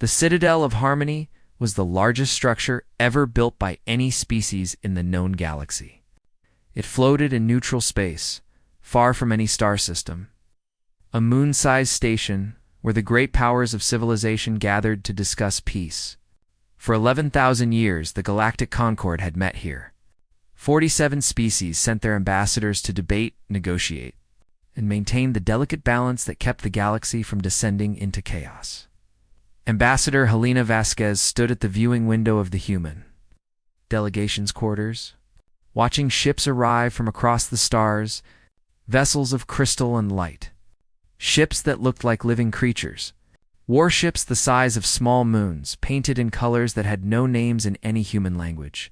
The Citadel of Harmony was the largest structure ever built by any species in the known galaxy. It floated in neutral space, far from any star system. A moon-sized station where the great powers of civilization gathered to discuss peace. For 11,000 years, the Galactic Concord had met here. 47 species sent their ambassadors to debate, negotiate, and maintain the delicate balance that kept the galaxy from descending into chaos. Ambassador Helena Vasquez stood at the viewing window of the human delegation's quarters, watching ships arrive from across the stars, vessels of crystal and light. Ships that looked like living creatures. Warships the size of small moons, painted in colors that had no names in any human language.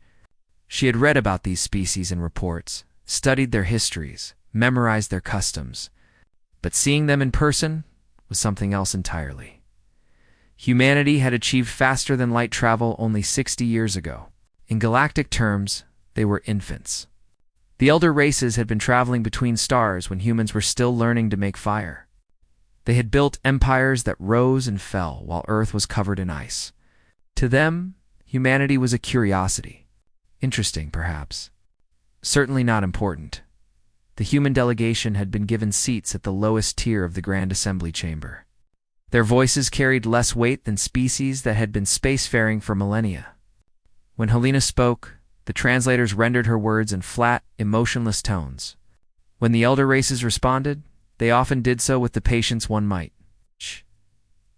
She had read about these species in reports, studied their histories, memorized their customs. But seeing them in person was something else entirely. Humanity had achieved faster-than-light travel only 60 years ago. In galactic terms, they were infants. The elder races had been traveling between stars when humans were still learning to make fire. They had built empires that rose and fell while Earth was covered in ice. To them, humanity was a curiosity. Interesting, perhaps. Certainly not important. The human delegation had been given seats at the lowest tier of the Grand Assembly Chamber. Their voices carried less weight than species that had been spacefaring for millennia. When Helena spoke, the translators rendered her words in flat, emotionless tones. When the elder races responded, they often did so with the patience one might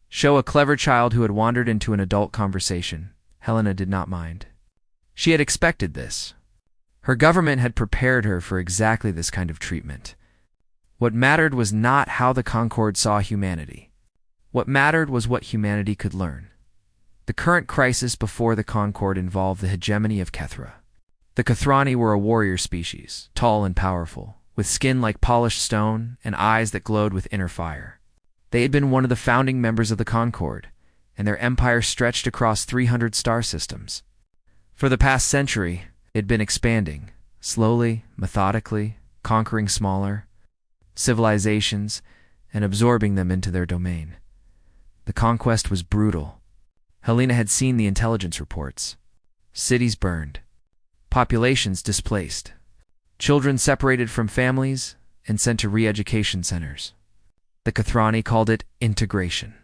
show a clever child who had wandered into an adult conversation. Helena did not mind. She had expected this. Her government had prepared her for exactly this kind of treatment. What mattered was not how the Concord saw humanity. What mattered was what humanity could learn. The current crisis before the Concord involved the hegemony of Kethra. The Kathrani were a warrior species, tall and powerful, with skin like polished stone and eyes that glowed with inner fire. They had been one of the founding members of the Concord, and their empire stretched across 300 star systems. For the past century, it had been expanding, slowly, methodically, conquering smaller civilizations and absorbing them into their domain. The conquest was brutal. Helena had seen the intelligence reports. Cities burned. Populations displaced. Children separated from families and sent to re-education centers. The Kathrani called it integration.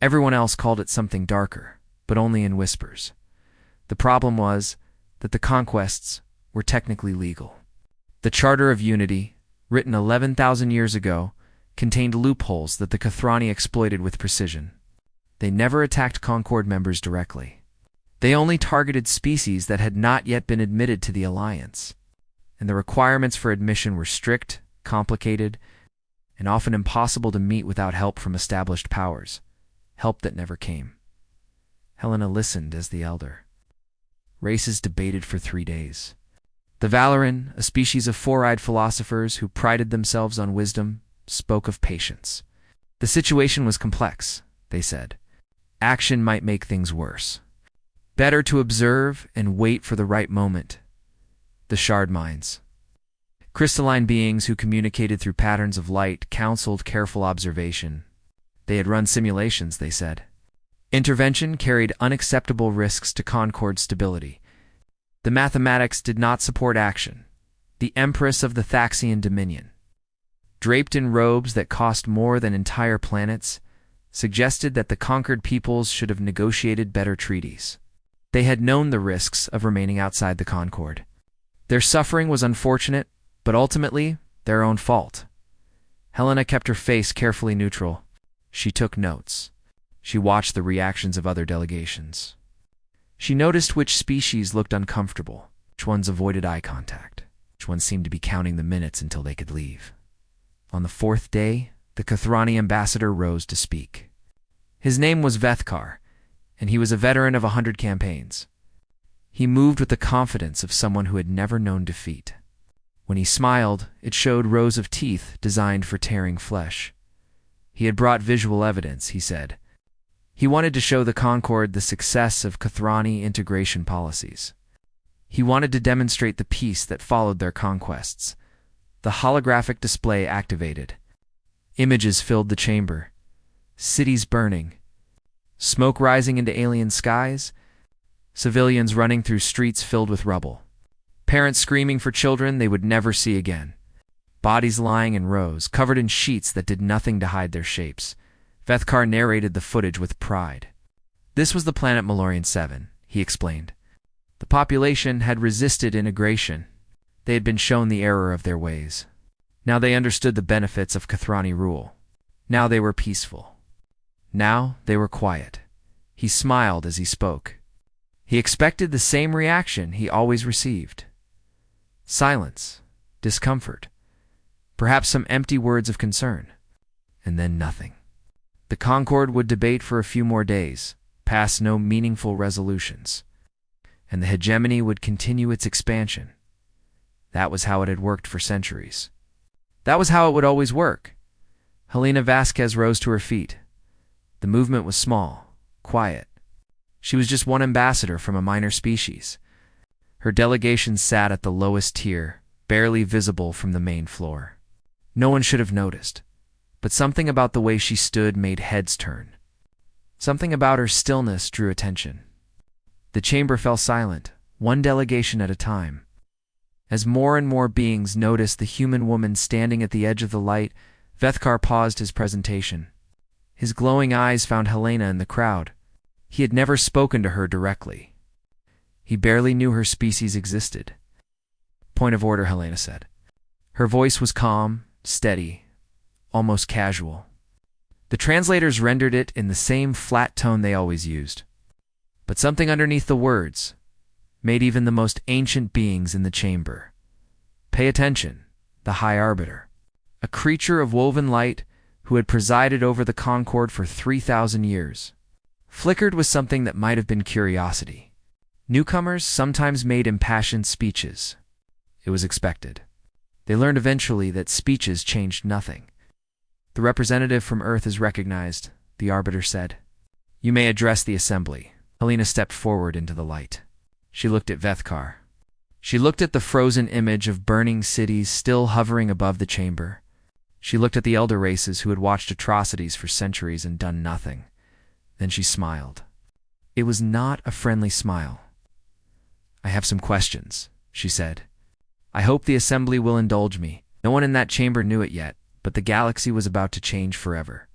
Everyone else called it something darker, but only in whispers. The problem was that the conquests were technically legal. The Charter of Unity, written 11,000 years ago, contained loopholes that the Kathrani exploited with precision. They never attacked Concord members directly. They only targeted species that had not yet been admitted to the Alliance. And the requirements for admission were strict, complicated, and often impossible to meet without help from established powers, help that never came. Helena listened as the elder. Races debated for 3 days. The Valoran, a species of four-eyed philosophers who prided themselves on wisdom, spoke of patience. The situation was complex, they said. Action might make things worse. Better to observe and wait for the right moment. The Shard Minds. Crystalline beings who communicated through patterns of light counseled careful observation. They had run simulations, they said. Intervention carried unacceptable risks to Concord's stability. The mathematics did not support action. The Empress of the Thaxian Dominion, draped in robes that cost more than entire planets, suggested that the conquered peoples should have negotiated better treaties. They had known the risks of remaining outside the Concord. Their suffering was unfortunate, but ultimately their own fault. Helena kept her face carefully neutral. She took notes. She watched the reactions of other delegations. She noticed which species looked uncomfortable, which ones avoided eye contact, which ones seemed to be counting the minutes until they could leave. On the 4th day, the Kathrani ambassador rose to speak. His name was Vethkar, and he was a veteran of 100 campaigns. He moved with the confidence of someone who had never known defeat. When he smiled, it showed rows of teeth designed for tearing flesh. He had brought visual evidence, he said. He wanted to show the Concord the success of Kathrani integration policies. He wanted to demonstrate the peace that followed their conquests. The holographic display activated. Images filled the chamber. Cities burning. Smoke rising into alien skies, civilians running through streets filled with rubble, parents screaming for children they would never see again, bodies lying in rows, covered in sheets that did nothing to hide their shapes. Vethkar narrated the footage with pride. This was the planet Malorian 7, he explained. The population had resisted integration. They had been shown the error of their ways. Now they understood the benefits of Kathrani rule. Now they were peaceful. Now they were quiet. He smiled as he spoke. He expected the same reaction he always received. Silence, discomfort, perhaps some empty words of concern, and then nothing. The Concord would debate for a few more days, pass no meaningful resolutions, and the hegemony would continue its expansion. That was how it had worked for centuries. That was how it would always work. Helena Vasquez rose to her feet. The movement was small, quiet. She was just one ambassador from a minor species. Her delegation sat at the lowest tier, barely visible from the main floor. No one should have noticed, but something about the way she stood made heads turn. Something about her stillness drew attention. The chamber fell silent, one delegation at a time. As more and more beings noticed the human woman standing at the edge of the light, Vethkar paused his presentation. His glowing eyes found Helena in the crowd. He had never spoken to her directly. He barely knew her species existed. "Point of order," Helena said. Her voice was calm, steady, almost casual. The translators rendered it in the same flat tone they always used. But something underneath the words made even the most ancient beings in the chamber pay attention. The High Arbiter, a creature of woven light who had presided over the Concord for 3,000 years, flickered with something that might have been curiosity. Newcomers sometimes made impassioned speeches. It was expected. They learned eventually that speeches changed nothing. "The representative from Earth is recognized," the Arbiter said. "You may address the assembly." Helena stepped forward into the light. She looked at Vethkar. She looked at the frozen image of burning cities still hovering above the chamber. She looked at the elder races who had watched atrocities for centuries and done nothing. Then she smiled. It was not a friendly smile. "I have some questions," she said. "I hope the assembly will indulge me." No one in that chamber knew it yet, but the galaxy was about to change forever.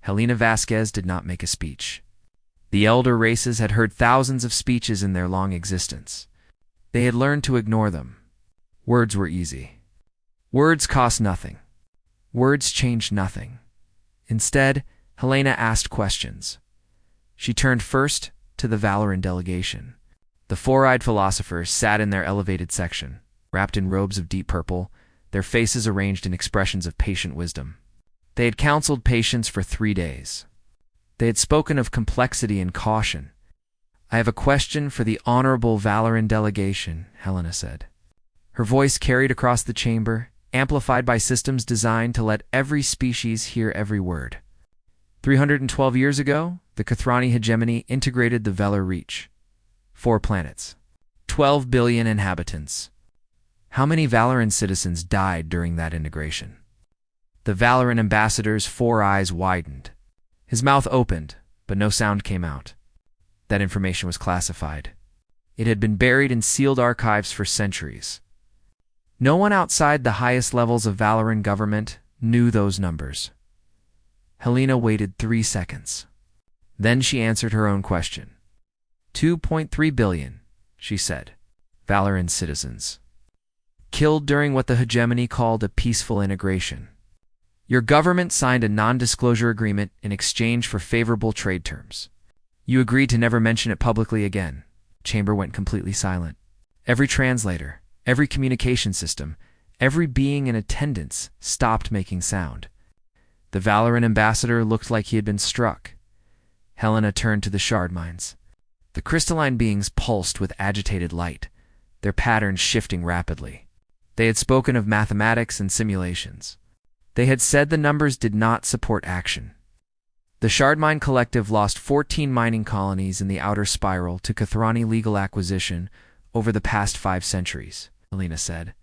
Helena Vasquez did not make a speech. The elder races had heard thousands of speeches in their long existence. They had learned to ignore them. Words were easy. Words cost nothing. Words changed nothing. Instead, Helena asked questions. She turned first to the Valoran delegation. The four-eyed philosophers sat in their elevated section, wrapped in robes of deep purple, their faces arranged in expressions of patient wisdom. They had counseled patience for 3 days. They had spoken of complexity and caution. "I have a question for the honorable Valoran delegation," Helena said. Her voice carried across the chamber, amplified by systems designed to let every species hear every word. 312 years ago, the Kathrani hegemony integrated the Velar Reach. 4 planets. 12 billion inhabitants. How many Valoran citizens died during that integration? The Valoran ambassador's 4 eyes widened. His mouth opened, but no sound came out. That information was classified. It had been buried in sealed archives for centuries. No one outside the highest levels of Valoran government knew those numbers. Helena waited 3 seconds. Then she answered her own question. 2.3 billion, she said. Valoran citizens. Killed during what the hegemony called a peaceful integration. Your government signed a non-disclosure agreement in exchange for favorable trade terms. You agreed to never mention it publicly again. Chamber went completely silent. Every translator, every communication system, every being in attendance stopped making sound. The Valoran ambassador looked like he had been struck. Helena turned to the shard mines. The crystalline beings pulsed with agitated light, their patterns shifting rapidly. They had spoken of mathematics and simulations. They had said the numbers did not support action. The Shard Mine Collective lost 14 mining colonies in the outer spiral to Kathrani legal acquisition over the past 5 centuries, Helena said.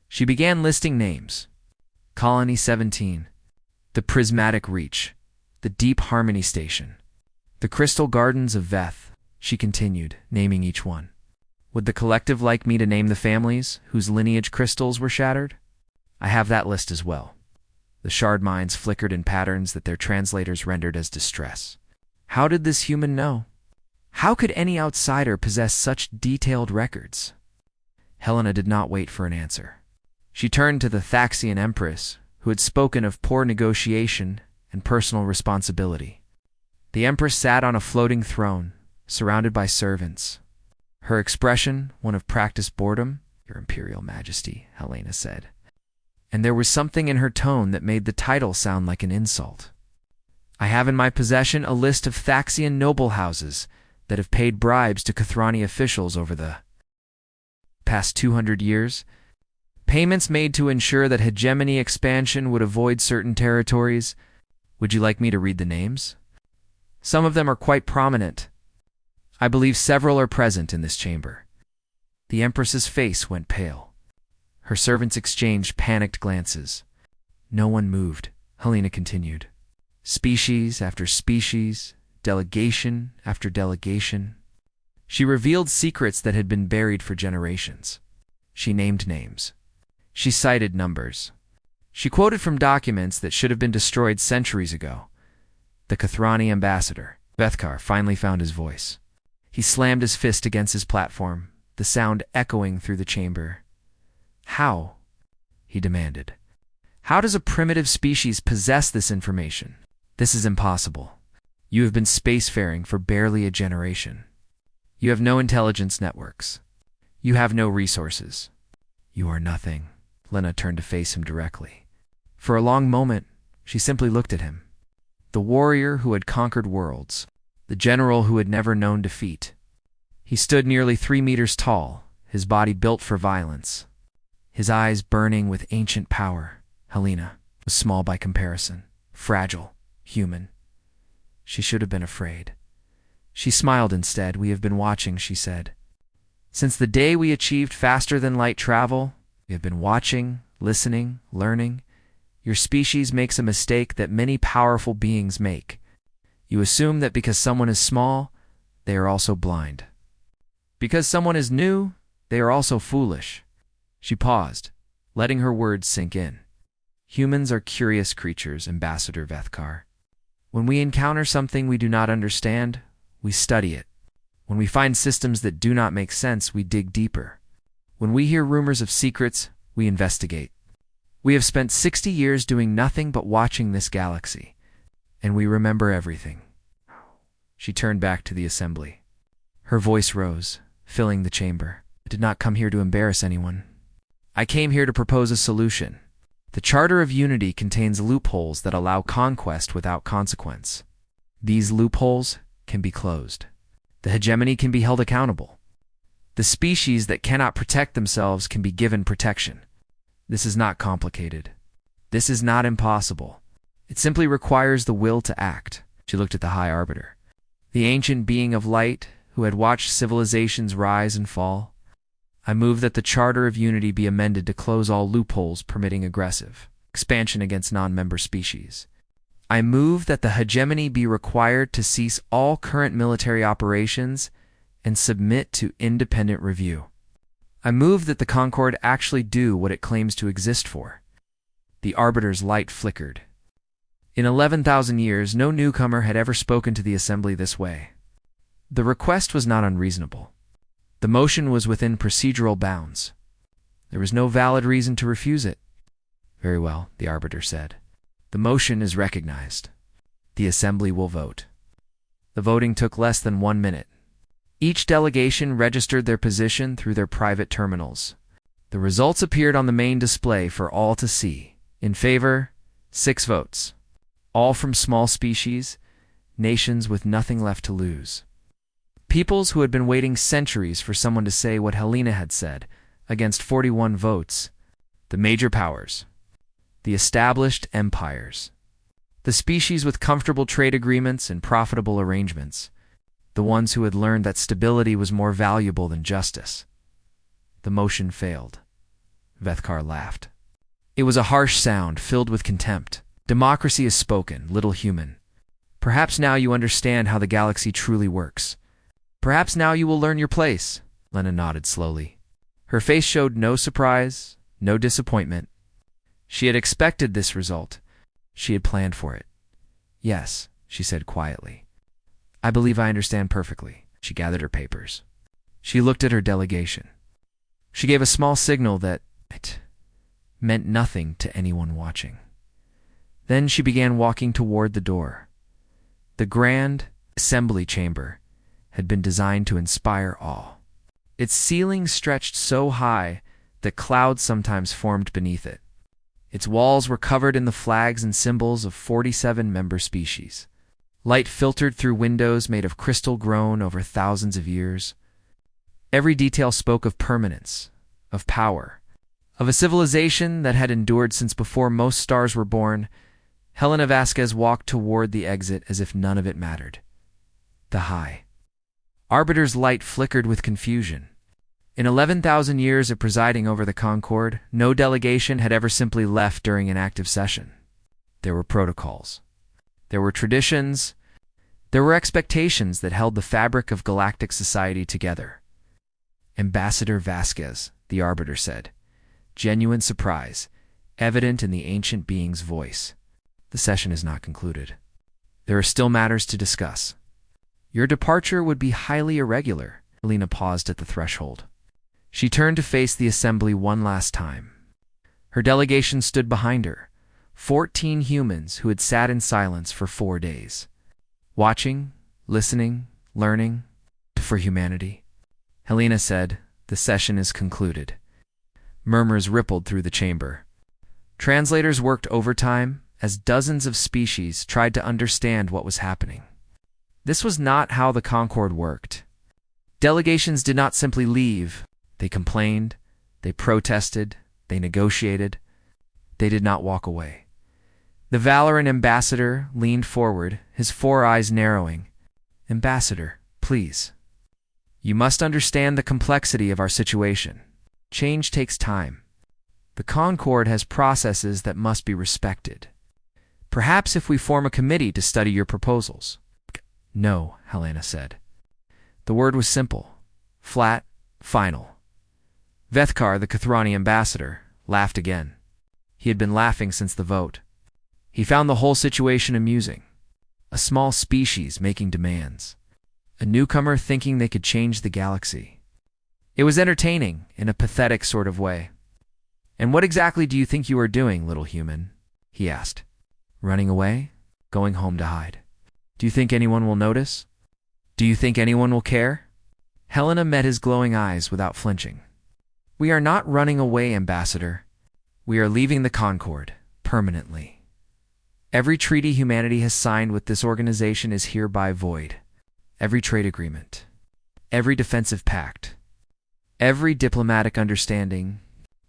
She began listing names. Colony 17, the Prismatic Reach, the Deep Harmony Station, The crystal gardens of Veth, she continued, naming each one. Would the collective like me to name the families whose lineage crystals were shattered? I have that list as well. The shard mines flickered in patterns that their translators rendered as distress. How did this human know? How could any outsider possess such detailed records? Helena did not wait for an answer. She turned to the Thaxian Empress, who had spoken of poor negotiation and personal responsibility. The Empress sat on a floating throne, surrounded by servants. Her expression, one of practiced boredom. "Your Imperial Majesty," Helena said. And there was something in her tone that made the title sound like an insult. "I have in my possession a list of Thaxian noble houses that have paid bribes to Kathrani officials over the past 200 years. Payments made to ensure that hegemony expansion would avoid certain territories. Would you like me to read the names? Some of them are quite prominent. I believe several are present in this chamber." The Empress's face went pale. Her servants exchanged panicked glances. No one moved, Helena continued. Species after species, delegation after delegation. She revealed secrets that had been buried for generations. She named names. She cited numbers. She quoted from documents that should have been destroyed centuries ago. The Kathrani ambassador, Bethkar, finally found his voice. He slammed his fist against his platform, the sound echoing through the chamber. "How?" he demanded. "How does a primitive species possess this information? This is impossible. You have been spacefaring for barely a generation. You have no intelligence networks. You have no resources. You are nothing." Lena turned to face him directly. For a long moment, she simply looked at him. The warrior who had conquered worlds, the general who had never known defeat. He stood nearly 3 meters tall, his body built for violence. His eyes burning with ancient power. Helena was small by comparison, fragile, human. She should have been afraid. She smiled instead. "We have been watching," she said. "Since the day we achieved faster-than-light travel, we have been watching, listening, learning. Your species makes a mistake that many powerful beings make. You assume that because someone is small, they are also blind. Because someone is new, they are also foolish." She paused, letting her words sink in. "Humans are curious creatures, Ambassador Vethkar. When we encounter something we do not understand, we study it. When we find systems that do not make sense, we dig deeper. When we hear rumors of secrets, we investigate. We have spent 60 years doing nothing but watching this galaxy, and we remember everything." She turned back to the assembly. Her voice rose, filling the chamber. "I did not come here to embarrass anyone. I came here to propose a solution. The Charter of Unity contains loopholes that allow conquest without consequence. These loopholes can be closed. The hegemony can be held accountable. The species that cannot protect themselves can be given protection. This is not complicated. This is not impossible. It simply requires the will to act." She looked at the High Arbiter, the ancient being of light who had watched civilizations rise and fall. "I move that the Charter of Unity be amended to close all loopholes permitting aggressive expansion against non-member species. I move that the hegemony be required to cease all current military operations and submit to independent review. I move that the Concord actually do what it claims to exist for." The Arbiter's light flickered. In 11,000 years, no newcomer had ever spoken to the assembly this way. The request was not unreasonable. The motion was within procedural bounds. There was no valid reason to refuse it. "Very well," the Arbiter said. "The motion is recognized. The assembly will vote." The voting took less than 1 minute. Each delegation registered their position through their private terminals. The results appeared on the main display for all to see. In favor, 6 votes. All from small species, nations with nothing left to lose. Peoples who had been waiting centuries for someone to say what Helena had said, against 41 votes. The major powers. The established empires. The species with comfortable trade agreements and profitable arrangements. The ones who had learned that stability was more valuable than justice. The motion failed. Vethkar laughed. It was a harsh sound filled with contempt. "Democracy is spoken, little human. Perhaps now you understand how the galaxy truly works. Perhaps now you will learn your place. Helena nodded slowly. Her face showed no surprise, no disappointment. She had expected this result. She had planned for it. Yes, she said quietly. I believe I understand perfectly. She gathered her papers. She looked at her delegation. She gave a small signal that it meant nothing to anyone watching. Then she began walking toward the door. The grand assembly chamber had been designed to inspire awe. Its ceiling stretched so high that clouds sometimes formed beneath it. Its walls were covered in the flags and symbols of 47 member species. Light filtered through windows made of crystal grown over thousands of years. Every detail spoke of permanence, of power, of a civilization that had endured since before most stars were born. Helena Vasquez walked toward the exit as if none of it mattered. The high Arbiter's light flickered with confusion. In 11,000 years of presiding over the Concorde, no delegation had ever simply left during an active session. There were protocols. There were traditions. There were expectations that held the fabric of galactic society together. Ambassador Vasquez, the Arbiter said, genuine surprise, evident in the ancient being's voice. The session is not concluded. There are still matters to discuss. Your departure would be highly irregular. Helena paused at the threshold. She turned to face the assembly one last time. Her delegation stood behind her, 14 humans who had sat in silence for 4 days, watching, listening, learning, for humanity. Helena said, the session is concluded. Murmurs rippled through the chamber. Translators worked overtime as dozens of species tried to understand what was happening. This was not how the Concorde worked. Delegations did not simply leave. They complained, they protested, they negotiated. They did not walk away. The Valoran ambassador leaned forward, his 4 eyes narrowing. Ambassador, please. You must understand the complexity of our situation. Change takes time. The Concorde has processes that must be respected. Perhaps if we form a committee to study your proposals. No, Helena said. The word was simple, flat, final. Vethkar, the Kathrani ambassador, laughed again. He had been laughing since the vote. He found the whole situation amusing. A small species making demands. A newcomer thinking they could change the galaxy. It was entertaining in a pathetic sort of way. And what exactly do you think you are doing, little human? He asked. Running away? Going home to hide. Do you think anyone will notice? Do you think anyone will care? Helena met his glowing eyes without flinching. We are not running away, Ambassador. We are leaving the Concorde, permanently. Every treaty humanity has signed with this organization is hereby void. Every trade agreement. Every defensive pact. Every diplomatic understanding.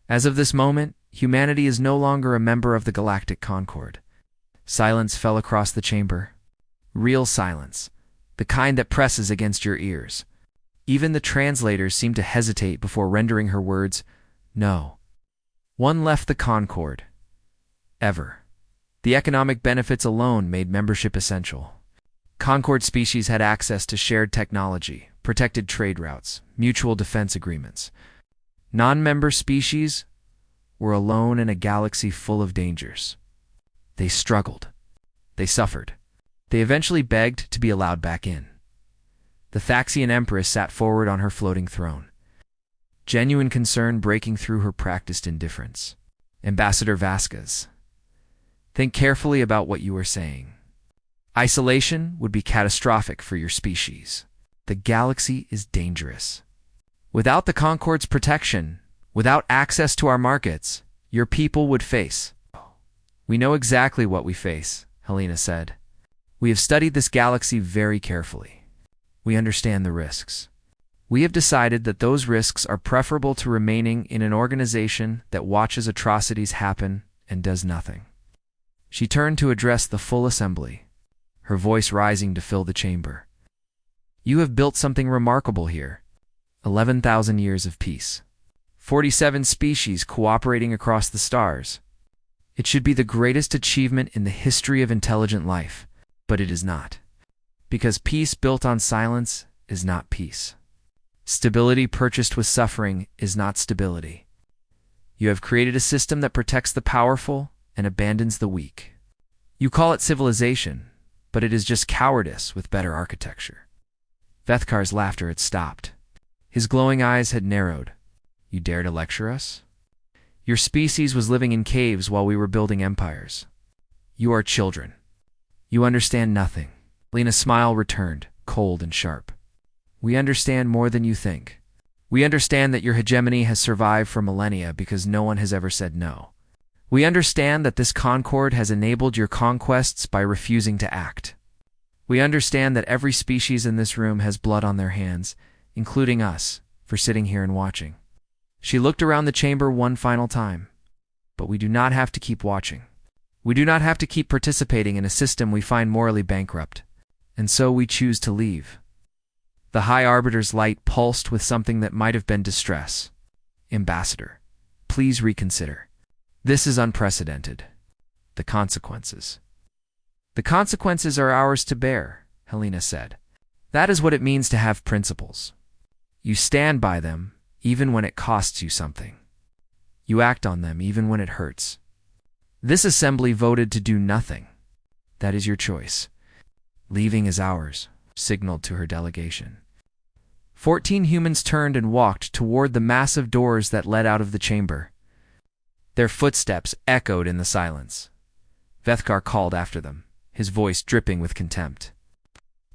As of this moment, humanity is no longer a member of the Galactic Concorde. Silence fell across the chamber. Real silence. The kind that presses against your ears. Even the translators seemed to hesitate before rendering her words, no. One left the Concorde. Ever. The economic benefits alone made membership essential. Concorde species had access to shared technology, protected trade routes, mutual defense agreements. Non-member species were alone in a galaxy full of dangers. They struggled. They suffered. They eventually begged to be allowed back in. The Thaxian Empress sat forward on her floating throne, genuine concern breaking through her practiced indifference. Ambassador Vasquez, think carefully about what you are saying. Isolation would be catastrophic for your species. The galaxy is dangerous. Without the Concorde's protection, without access to our markets, your people would face. We know exactly what we face, Helena said. We have studied this galaxy very carefully. We understand the risks. We have decided that those risks are preferable to remaining in an organization that watches atrocities happen and does nothing. She turned to address the full assembly, her voice rising to fill the chamber. You have built something remarkable here. 11,000 years of peace. 47 species cooperating across the stars. It should be the greatest achievement in the history of intelligent life. but it is not. Because peace built on silence is not peace. Stability purchased with suffering is not stability. You have created a system that protects the powerful and abandons the weak. You call it civilization, but it is just cowardice with better architecture. Vethkar's laughter had stopped. His glowing eyes had narrowed. You dare to lecture us? Your species was living in caves while we were building empires. You are children. You understand nothing. Lena's smile returned, cold and sharp. We understand more than you think. We understand that your hegemony has survived for millennia because no one has ever said no. We understand that this concord has enabled your conquests by refusing to act. We understand that every species in this room has blood on their hands, including us, for sitting here and watching. She looked around the chamber one final time. But we do not have to keep watching. We do not have to keep participating in a system we find morally bankrupt. And so we choose to leave. The High Arbiter's light pulsed with something that might have been distress. Ambassador, please reconsider. This is unprecedented. The consequences. The consequences are ours to bear, Helena said. That is what it means to have principles. You stand by them, even when it costs you something. You act on them, even when it hurts. This assembly voted to do nothing. That is your choice. Leaving is ours, signaled to her delegation. 14 humans turned and walked toward the massive doors that led out of the chamber. Their footsteps echoed in the silence. Vethkar called after them, his voice dripping with contempt.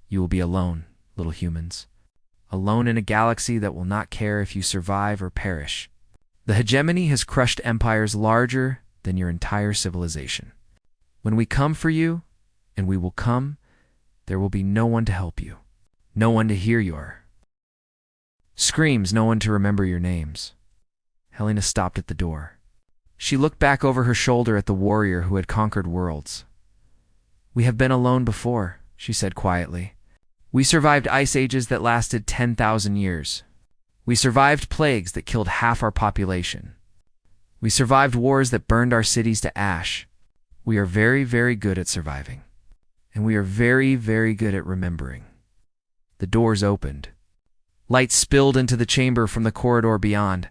You will be alone, little humans. Alone in a galaxy that will not care if you survive or perish. The hegemony has crushed empires larger than your entire civilization. When we come for you, and we will come, there will be no one to help you, no one to hear your screams, no one to remember your names. Helena stopped at the door. She looked back over her shoulder at the warrior who had conquered worlds. We have been alone before, she said quietly. We survived ice ages that lasted 10,000 years. We survived plagues that killed half our population. We survived wars that burned our cities to ash. We are very, very good at surviving. And we are very, very good at remembering. The doors opened. Light spilled into the chamber from the corridor beyond.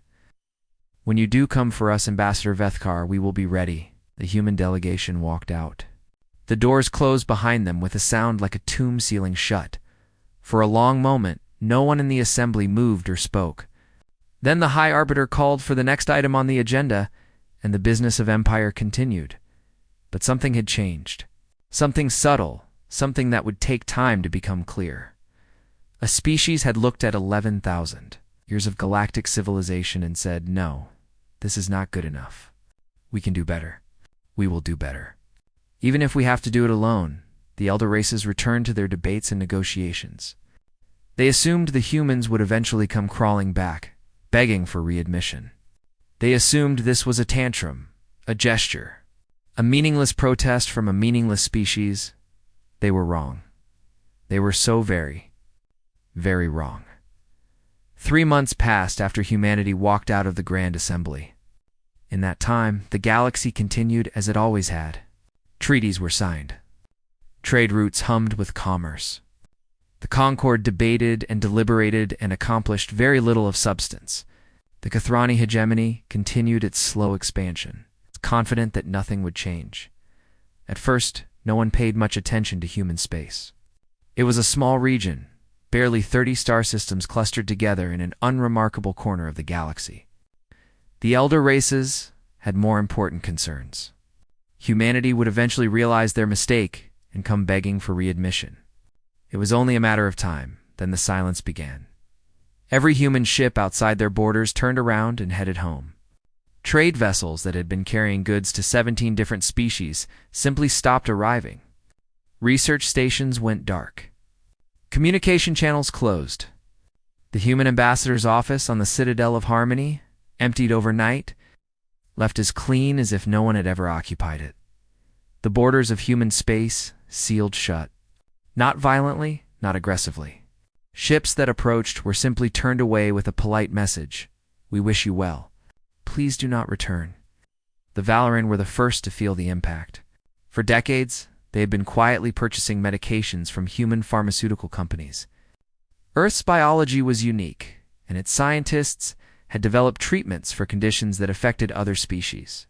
When you do come for us, Ambassador Vethkar, we will be ready. The human delegation walked out. The doors closed behind them with a sound like a tomb sealing shut. For a long moment, no one in the assembly moved or spoke. Then the High Arbiter called for the next item on the agenda, and the business of empire continued. But something had changed. Something subtle, something that would take time to become clear. A species had looked at 11,000 years of galactic civilization and said, no, this is not good enough. We can do better. We will do better. Even if we have to do it alone, the elder races returned to their debates and negotiations. They assumed the humans would eventually come crawling back, begging for readmission. They assumed this was a tantrum, a gesture, a meaningless protest from a meaningless species. They were wrong. They were so very, very wrong. 3 months passed after humanity walked out of the Grand Assembly. In that time, the galaxy continued as it always had. Treaties were signed. Trade routes hummed with commerce. The Concord debated and deliberated and accomplished very little of substance. The Kathrani hegemony continued its slow expansion, confident that nothing would change. At first, no one paid much attention to human space. It was a small region, barely 30 star systems clustered together in an unremarkable corner of the galaxy. The elder races had more important concerns. Humanity would eventually realize their mistake and come begging for readmission. It was only a matter of time, then the silence began. Every human ship outside their borders turned around and headed home. Trade vessels that had been carrying goods to 17 different species simply stopped arriving. Research stations went dark. Communication channels closed. The human ambassador's office on the Citadel of Harmony, emptied overnight, left as clean as if no one had ever occupied it. The borders of human space sealed shut. Not violently, not aggressively. Ships that approached were simply turned away with a polite message. We wish you well. Please do not return. The Valoran were the first to feel the impact. For decades, They had been quietly purchasing medications from human pharmaceutical companies. Earth's biology was unique, and its scientists had developed treatments for conditions that affected other species.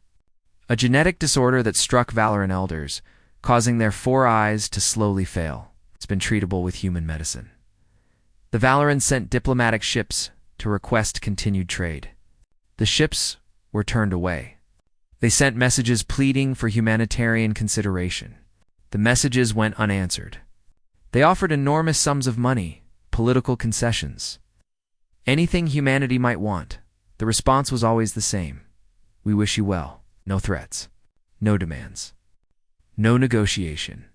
A genetic disorder that struck Valoran elders, causing their 4 eyes to slowly fail. It's been treatable with human medicine. The Valorans sent diplomatic ships to request continued trade. The ships were turned away. They sent messages pleading for humanitarian consideration. The messages went unanswered. They offered enormous sums of money, political concessions. Anything humanity might want. The response was always the same. We wish you well. No threats. No demands. No negotiation.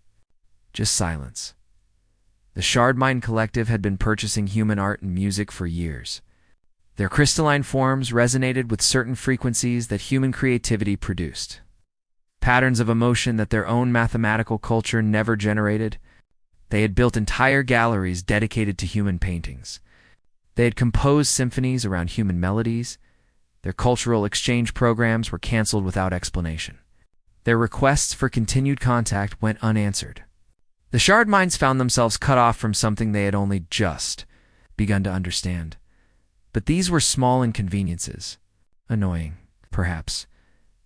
Just silence. The Shardmine Collective had been purchasing human art and music for years. Their crystalline forms resonated with certain frequencies that human creativity produced. Patterns of emotion that their own mathematical culture never generated. They had built entire galleries dedicated to human paintings. They had composed symphonies around human melodies. Their cultural exchange programs were canceled without explanation. Their requests for continued contact went unanswered. The Shardmines found themselves cut off from something they had only just begun to understand. But these were small inconveniences. Annoying, perhaps.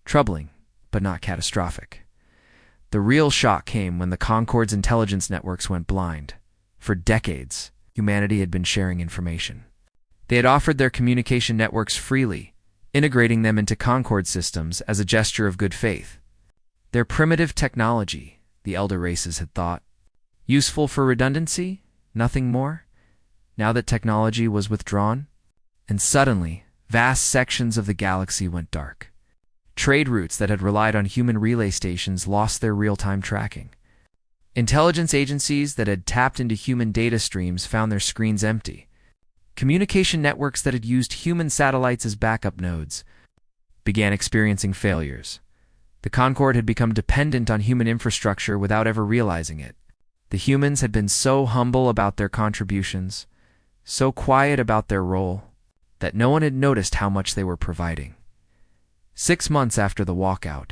Troubling, but not catastrophic. The real shock came when the Concord's intelligence networks went blind. For decades, humanity had been sharing information. They had offered their communication networks freely, integrating them into Concord systems as a gesture of good faith. Their primitive technology, the elder races had thought, useful for redundancy, nothing more. Now that technology was withdrawn, and suddenly, vast sections of the galaxy went dark. Trade routes that had relied on human relay stations lost their real-time tracking. Intelligence agencies that had tapped into human data streams found their screens empty. Communication networks that had used human satellites as backup nodes began experiencing failures. The Concord had become dependent on human infrastructure without ever realizing it. The humans had been so humble about their contributions, so quiet about their role, that no one had noticed how much they were providing. 6 months after the walkout,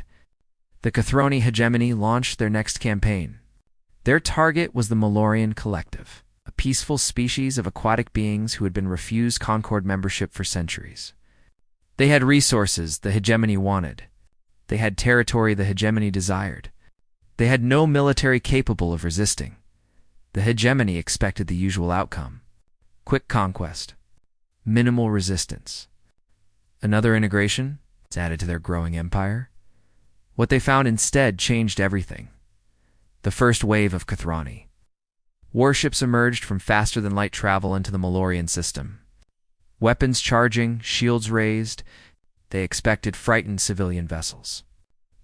the Cathroni hegemony launched their next campaign. Their target was the Malorian Collective, a peaceful species of aquatic beings who had been refused Concord membership for centuries. They had resources the hegemony wanted. They had territory the hegemony desired. They had no military capable of resisting. The hegemony expected the usual outcome: quick conquest, minimal resistance. Another integration added to their growing empire. What they found instead changed everything. The first wave of Cathroni. Warships emerged from faster-than-light travel into the Malorian system. Weapons charging, shields raised. They expected frightened civilian vessels.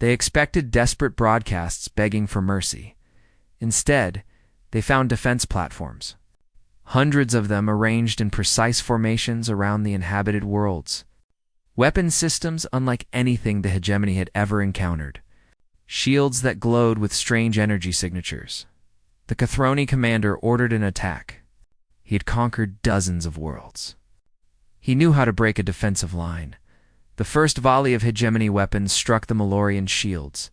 They expected desperate broadcasts begging for mercy. Instead, they found defense platforms. Hundreds of them arranged in precise formations around the inhabited worlds. Weapon systems unlike anything the hegemony had ever encountered. Shields that glowed with strange energy signatures. The Cathroni commander ordered an attack. He had conquered dozens of worlds. He knew how to break a defensive line. The first volley of hegemony weapons struck the Malorian shields.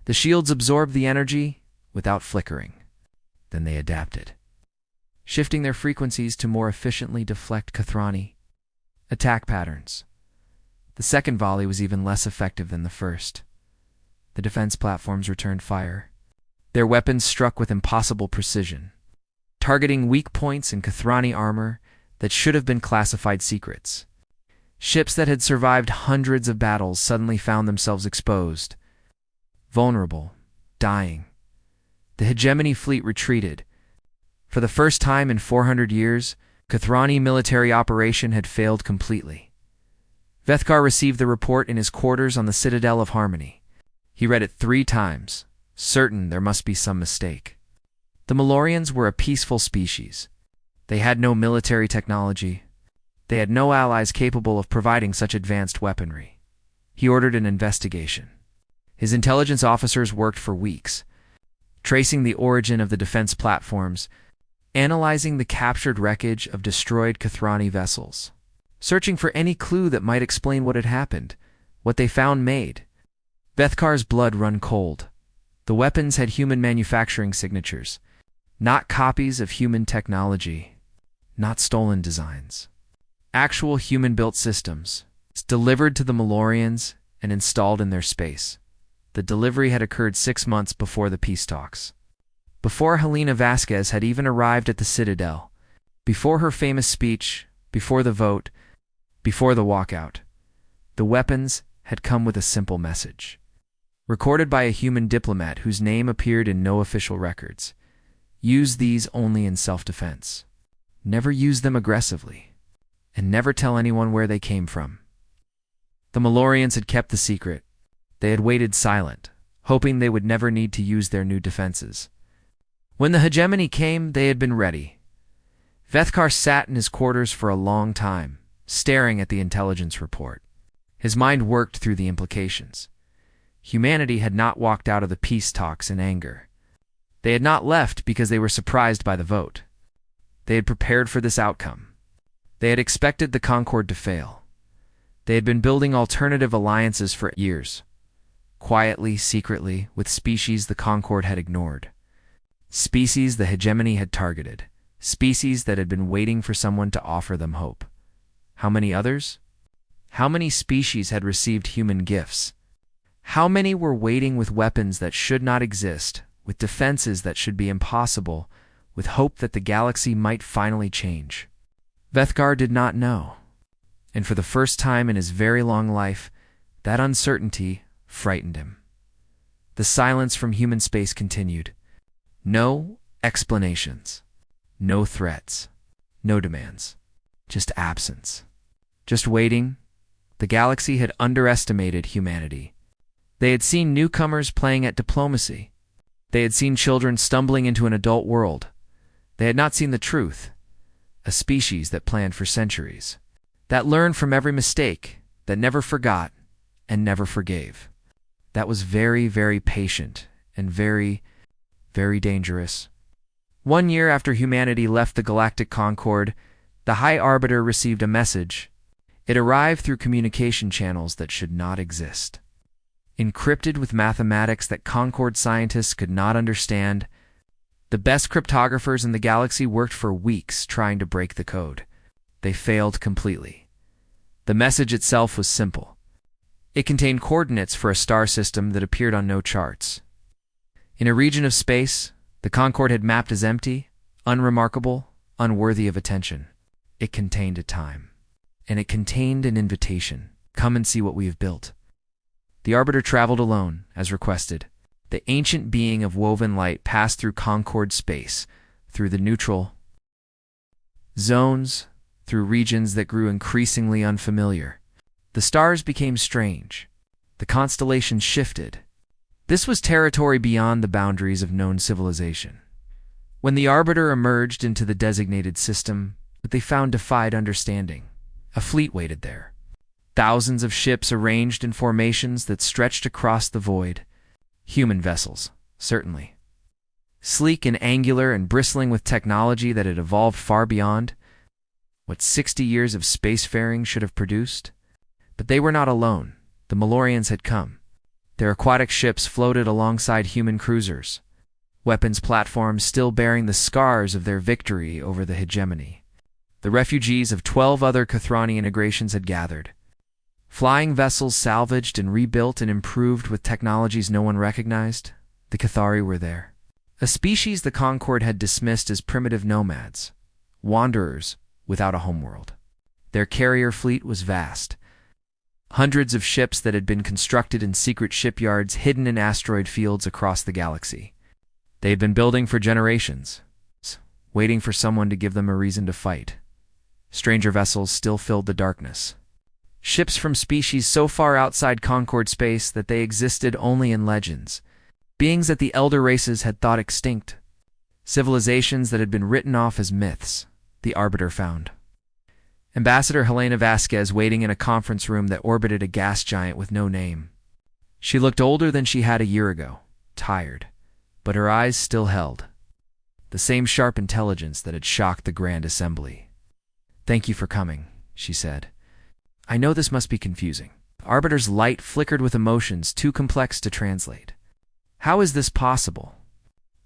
The shields absorbed the energy without flickering. Then they adapted, shifting their frequencies to more efficiently deflect Cathroni attack patterns. The second volley was even less effective than the first. The defense platforms returned fire. Their weapons struck with impossible precision, targeting weak points in Cathroni armor that should have been classified secrets. Ships that had survived hundreds of battles suddenly found themselves exposed, vulnerable, dying. The hegemony fleet retreated. For the first time in 400 years, Cathroni military operation had failed completely. Vethkar received the report in his quarters on the Citadel of Harmony. He read it 3 times, certain there must be some mistake. The Malorians were a peaceful species. They had no military technology. They had no allies capable of providing such advanced weaponry. He ordered an investigation. His intelligence officers worked for weeks, tracing the origin of the defense platforms, analyzing the captured wreckage of destroyed Cathroni vessels, searching for any clue that might explain what had happened. What they found made Vethkar's blood run cold. The weapons had human manufacturing signatures, not copies of human technology, not stolen designs. Actual human-built systems, delivered to the Malorians and installed in their space. The delivery had occurred 6 months before the peace talks. Before Helena Vasquez had even arrived at the Citadel, before her famous speech, before the vote, before the walkout, the weapons had come with a simple message. Recorded by a human diplomat whose name appeared in no official records. Use these only in self-defense. Never use them aggressively. And never tell anyone where they came from. The Malorians had kept the secret. They had waited silent, hoping they would never need to use their new defenses. When the hegemony came, they had been ready. Vethkar sat in his quarters for a long time, staring at the intelligence report. His mind worked through the implications. Humanity had not walked out of the peace talks in anger. They had not left because they were surprised by the vote. They had prepared for this outcome. They had expected the Concord to fail. They had been building alternative alliances for years, quietly, secretly, with species the Concord had ignored. Species the hegemony had targeted. Species that had been waiting for someone to offer them hope. How many others? How many species had received human gifts? How many were waiting with weapons that should not exist, with defenses that should be impossible, with hope that the galaxy might finally change? Vethkar did not know. And for the first time in his very long life, that uncertainty frightened him. The silence from human space continued. No explanations. No threats. No demands. Just absence. Just waiting. The galaxy had underestimated humanity. They had seen newcomers playing at diplomacy. They had seen children stumbling into an adult world. They had not seen the truth. A species that planned for centuries. That learned from every mistake. That never forgot and never forgave. That was very, very patient and very, very dangerous. 1 year after humanity left the Galactic Concord, the High Arbiter received a message. It arrived through communication channels that should not exist. Encrypted with mathematics that Concord scientists could not understand, the best cryptographers in the galaxy worked for weeks trying to break the code. They failed completely. The message itself was simple. It contained coordinates for a star system that appeared on no charts. In a region of space, the Concord had mapped as empty, unremarkable, unworthy of attention. It contained a time. And it contained an invitation. Come and see what we have built. The Arbiter traveled alone, as requested. The ancient being of woven light passed through Concord space, through the neutral zones, through regions that grew increasingly unfamiliar. The stars became strange. The constellations shifted. This was territory beyond the boundaries of known civilization. When the Arbiter emerged into the designated system, what they found defied understanding. A fleet waited there. Thousands of ships arranged in formations that stretched across the void. Human vessels, certainly. Sleek and angular and bristling with technology that had evolved far beyond what 60 years of spacefaring should have produced. But they were not alone. The Malorians had come. Their aquatic ships floated alongside human cruisers, weapons platforms still bearing the scars of their victory over the hegemony. The refugees of 12 other Kathrani integrations had gathered. Flying vessels salvaged and rebuilt and improved with technologies no one recognized, the Cathari were there. A species the Concord had dismissed as primitive nomads, wanderers without a homeworld. Their carrier fleet was vast. Hundreds of ships that had been constructed in secret shipyards hidden in asteroid fields across the galaxy. They had been building for generations, waiting for someone to give them a reason to fight. Stranger vessels still filled the darkness. Ships from species so far outside Concord space that they existed only in legends. Beings that the elder races had thought extinct. Civilizations that had been written off as myths, the Arbiter found. Ambassador Helena Vasquez waiting in a conference room that orbited a gas giant with no name. She looked older than she had a year ago, tired, but her eyes still held. The same sharp intelligence that had shocked the Grand Assembly. "Thank you for coming," she said. "I know this must be confusing." The Arbiter's light flickered with emotions too complex to translate. How is this possible?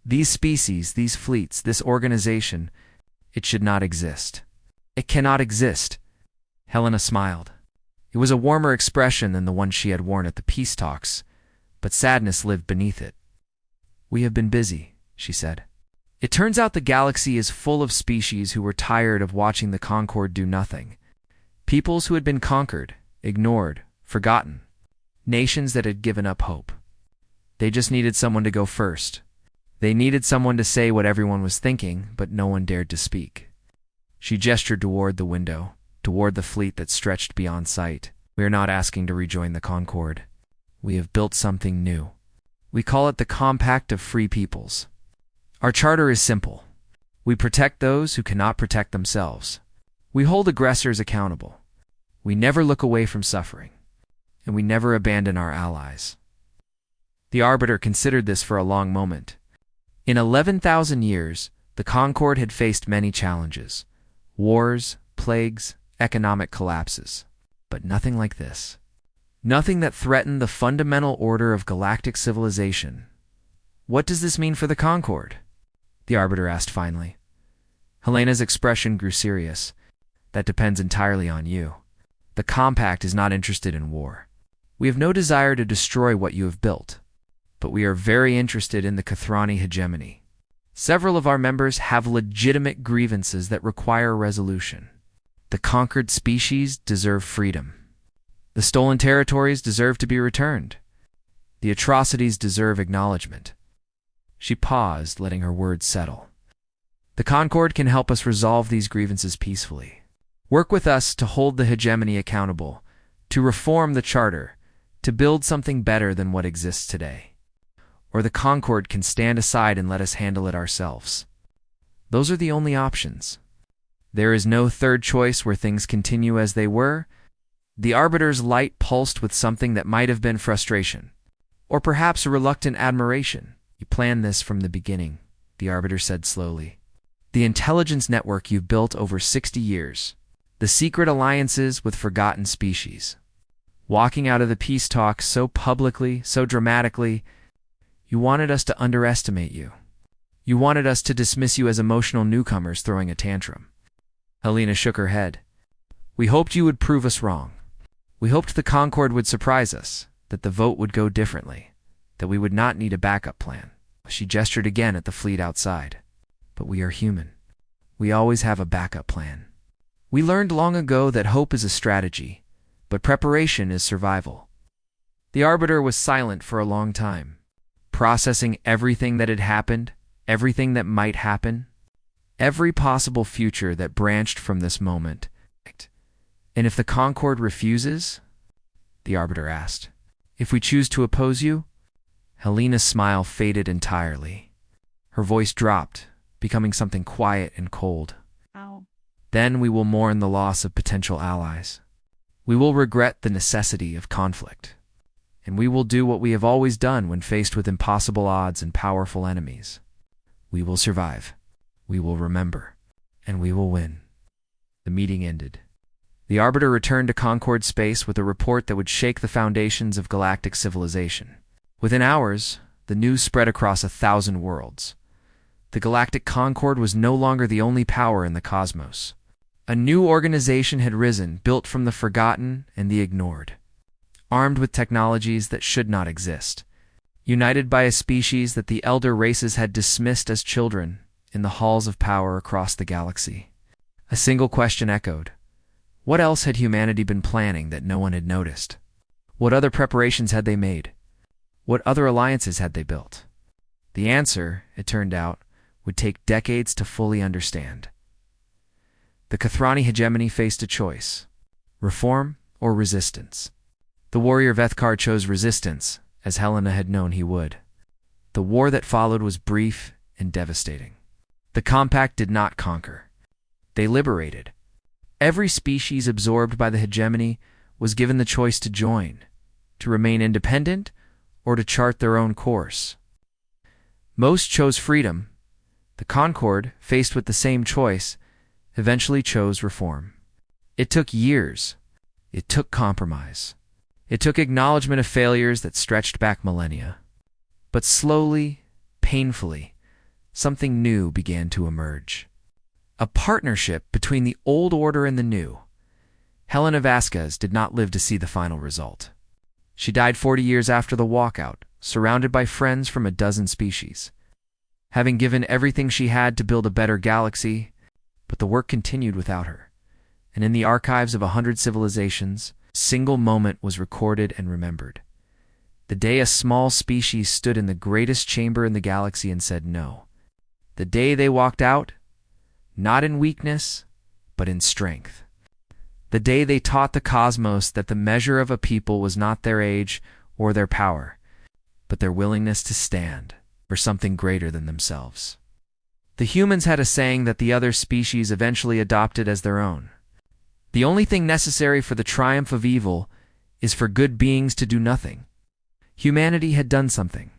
These species, these fleets, this organization, it should not exist. It cannot exist. Helena smiled. It was a warmer expression than the one she had worn at the peace talks, but sadness lived beneath it. We have been busy, she said. It turns out the galaxy is full of species who were tired of watching the Concord do nothing. Peoples who had been conquered, ignored, forgotten. Nations that had given up hope. They just needed someone to go first. They needed someone to say what everyone was thinking, but no one dared to speak. She gestured toward the window, toward the fleet that stretched beyond sight. We are not asking to rejoin the Concord. We have built something new. We call it the Compact of Free Peoples. Our charter is simple. We protect those who cannot protect themselves. We hold aggressors accountable. We never look away from suffering. And we never abandon our allies. The Arbiter considered this for a long moment. In 11,000 years, the Concord had faced many challenges. Wars, plagues, economic collapses. But nothing like this. Nothing that threatened the fundamental order of galactic civilization. What does this mean for the Concord? The Arbiter asked finally. Helena's expression grew serious. That depends entirely on you. The Compact is not interested in war. We have no desire to destroy what you have built. But we are very interested in the Kathrani hegemony. Several of our members have legitimate grievances that require resolution. The conquered species deserve freedom. The stolen territories deserve to be returned. The atrocities deserve acknowledgement. She paused, letting her words settle. The Concord can help us resolve these grievances peacefully. Work with us to hold the hegemony accountable, to reform the charter, to build something better than what exists today. Or the Concord can stand aside and let us handle it ourselves. Those are the only options. There is no third choice where things continue as they were. The Arbiter's light pulsed with something that might have been frustration, or perhaps a reluctant admiration. You planned this from the beginning, the Arbiter said slowly. The intelligence network you've built over 60 years. The secret alliances with forgotten species. Walking out of the peace talks so publicly, so dramatically, you wanted us to underestimate you. You wanted us to dismiss you as emotional newcomers throwing a tantrum. Helena shook her head. We hoped you would prove us wrong. We hoped the Concord would surprise us, that the vote would go differently, that we would not need a backup plan. She gestured again at the fleet outside. But we are human. We always have a backup plan. We learned long ago that hope is a strategy, but preparation is survival. The Arbiter was silent for a long time, processing everything that had happened, everything that might happen, every possible future that branched from this moment. And if the Concord refuses? The Arbiter asked. If we choose to oppose you? Helena's smile faded entirely. Her voice dropped, becoming something quiet and cold. Ow. Then we will mourn the loss of potential allies. We will regret the necessity of conflict. And we will do what we have always done when faced with impossible odds and powerful enemies. We will survive. We will remember. And we will win. The meeting ended. The Arbiter returned to Concord space with a report that would shake the foundations of galactic civilization. Within hours, the news spread across 1,000 worlds. The Galactic Concord was no longer the only power in the cosmos. A new organization had risen, built from the forgotten and the ignored. Armed with technologies that should not exist. United by a species that the elder races had dismissed as children in the halls of power across the galaxy. A single question echoed. What else had humanity been planning that no one had noticed? What other preparations had they made? What other alliances had they built? The answer, it turned out, would take decades to fully understand. The Kathrani hegemony faced a choice: reform or resistance. The warrior Vethkar chose resistance, as Helena had known he would. The war that followed was brief and devastating. The Compact did not conquer. They liberated. Every species absorbed by the hegemony was given the choice to join, to remain independent, or to chart their own course. Most chose freedom. The Concord, faced with the same choice, eventually chose reform. It took years. It took compromise. It took acknowledgement of failures that stretched back millennia. But slowly, painfully, something new began to emerge. A partnership between the old order and the new. Helena Vasquez did not live to see the final result. She died 40 years after the walkout, surrounded by friends from a dozen species. Having given everything she had to build a better galaxy, but the work continued without her. And in the archives of 100 civilizations, a single moment was recorded and remembered. The day a small species stood in the greatest chamber in the galaxy and said no. The day they walked out, not in weakness, but in strength. The day they taught the cosmos that the measure of a people was not their age or their power, but their willingness to stand for something greater than themselves. The humans had a saying that the other species eventually adopted as their own. The only thing necessary for the triumph of evil is for good beings to do nothing. Humanity had done something,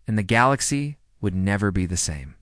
and the galaxy would never be the same.